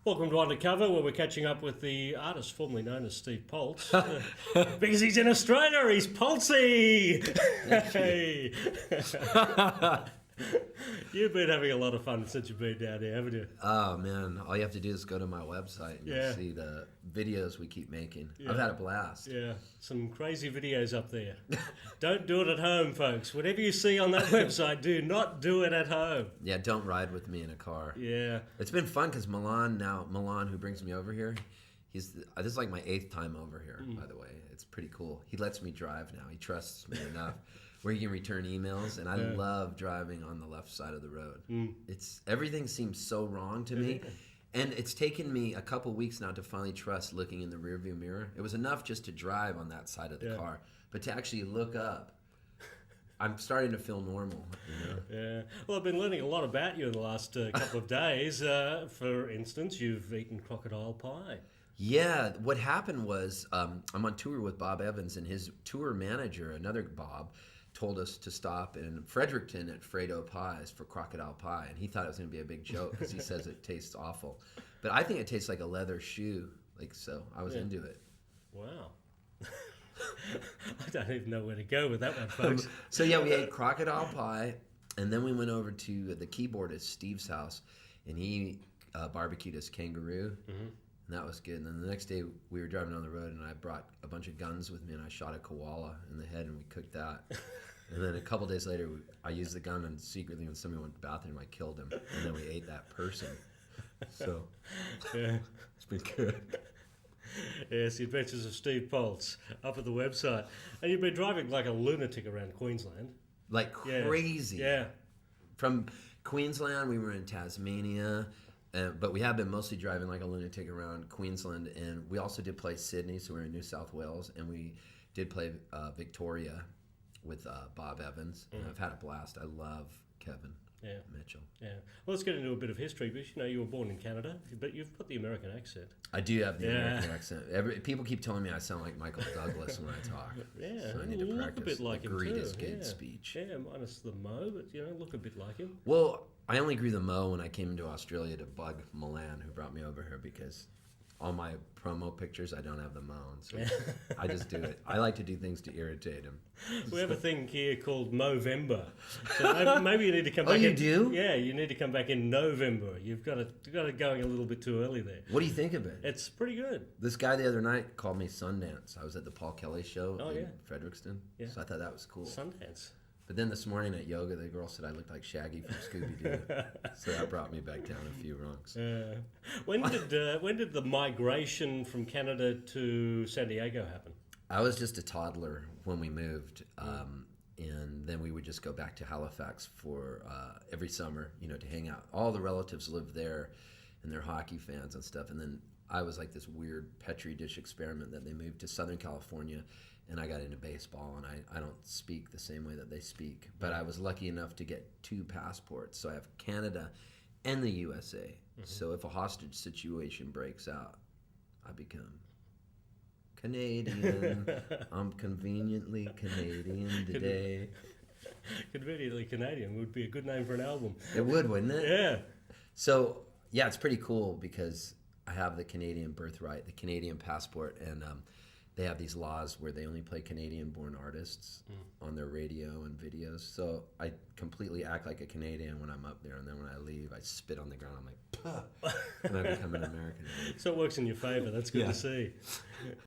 Welcome to Undercover, where we're catching up with the artist formerly known as Steve Poltz. Because he's in Australia, he's Poltzy! Hey! You've been having a lot of fun since you've been down here, haven't you? Oh man, all you have to do is go to my website and you'll see the videos we keep making. Yeah. I've had a blast. Yeah, some crazy videos up there. Don't do it at home, folks. Whatever you see on that website, do not do it at home. Yeah, don't ride with me in a car. Yeah. It's been fun because Milan, who brings me over here, this is like my 8th time over here, by the way. It's pretty cool. He lets me drive now. He trusts me enough where he can return emails, and I love driving on the left side of the road. Everything seems so wrong to me. And it's taken me a couple weeks now to finally trust looking in the rearview mirror. It was enough just to drive on that side of the car, but to actually look up, I'm starting to feel normal. You know? Yeah. Well, I've been learning a lot about you in the last couple of days. For instance, you've eaten crocodile pie. Yeah, what happened was I'm on tour with Bob Evans, and his tour manager, another Bob, told us to stop in Fredericton at Fredo Pies for crocodile pie, and he thought it was going to be a big joke because he says it tastes awful. But I think it tastes like a leather shoe, so I was into it. Wow. I don't even know where to go with that one, folks. So yeah, we ate crocodile pie, and then we went over to the keyboardist Steve's house, and he barbecued us kangaroo. And that was good. And then the next day we were driving on the road, and I brought a bunch of guns with me, and I shot a koala in the head, and we cooked that. And then a couple days later, I used the gun, and secretly when somebody went to the bathroom, I killed him. And then we ate that person. So it's been good. Yes, the Adventures of Steve Poltz, up at the website. And you've been driving like a lunatic around Queensland. Like crazy. Yeah. From Queensland, we were in Tasmania. But we have been mostly driving like a lunatic around Queensland, and we also did play Sydney, so we were in New South Wales, and we did play Victoria with Bob Evans, and I've had a blast. I love Kevin Mitchell. Yeah. Well, let's get into a bit of history, because you were born in Canada, but you've got the American accent. I do have the American accent. People keep telling me I sound like Michael Douglas when I talk. Yeah, so I need to practice a bit like the him greatest too. good speech. Yeah, minus the mo, but look a bit like him. Well, I only grew the mo when I came into Australia to bug Milan, who brought me over here, because all my promo pictures, I don't have the mo, so I just do it. I like to do things to irritate him. We have a thing here called Movember. So maybe you need to come back. Oh, you do? Yeah, you need to come back in November. You've got it going a little bit too early there. What do you think of it? It's pretty good. This guy the other night called me Sundance. I was at the Paul Kelly show in Fredericton, so I thought that was cool. Sundance. But then this morning at yoga, the girl said I looked like Shaggy from Scooby-Doo. So that brought me back down a few rungs. When did the migration from Canada to San Diego happen? I was just a toddler when we moved, and then we would just go back to Halifax for every summer, to hang out. All the relatives lived there, and they're hockey fans and stuff. And then I was like this weird Petri dish experiment that they moved to Southern California. And I got into baseball, and I don't speak the same way that they speak. But I was lucky enough to get 2 passports. So I have Canada and the USA. So if a hostage situation breaks out, I become Canadian. I'm conveniently Canadian today. Conveniently Canadian would be a good name for an album. It would, wouldn't it? Yeah. So, yeah, it's pretty cool because I have the Canadian birthright, the Canadian passport, and they have these laws where they only play Canadian-born artists on their radio and videos. So I completely act like a Canadian when I'm up there, and then when I leave, I spit on the ground. I'm like, puh, and I become an American. So it works in your favor. That's good to see.